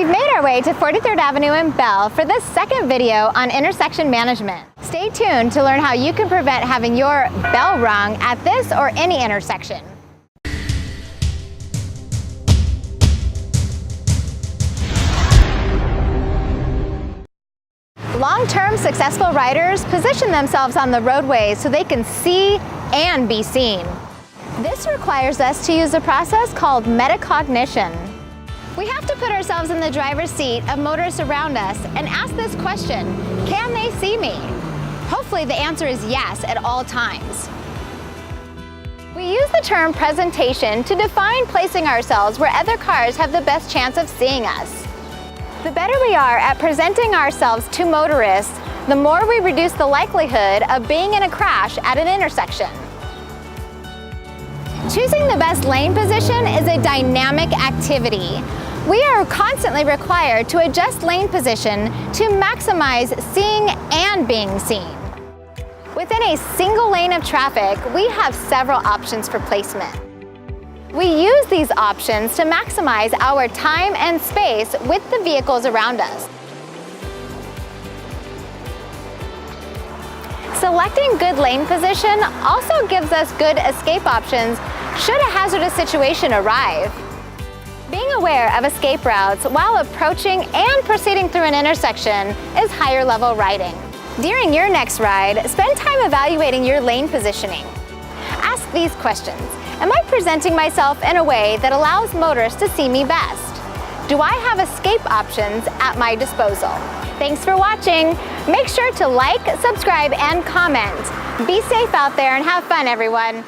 We've made our way to 43rd Avenue in Bell for this second video on intersection management. Stay tuned to learn how you can prevent having your bell rung at this or any intersection. Long-term successful riders position themselves on the roadways so they can see and be seen. This requires us to use a process called metacognition. We have to put ourselves in the driver's seat of motorists around us and ask this question: can they see me? Hopefully the answer is yes at all times. We use the term presentation to define placing ourselves where other cars have the best chance of seeing us. The better we are at presenting ourselves to motorists, the more we reduce the likelihood of being in a crash at an intersection. Choosing the best lane position is a dynamic activity. We are constantly required to adjust lane position to maximize seeing and being seen. Within a single lane of traffic, we have several options for placement. We use these options to maximize our time and space with the vehicles around us. Selecting good lane position also gives us good escape options should a hazardous situation arrive. Being aware of escape routes while approaching and proceeding through an intersection is higher level riding. During your next ride, spend time evaluating your lane positioning. Ask these questions. Am I presenting myself in a way that allows motorists to see me best? Do I have escape options at my disposal? Thanks for watching. Make sure to like, subscribe, and comment. Be safe out there and have fun, everyone.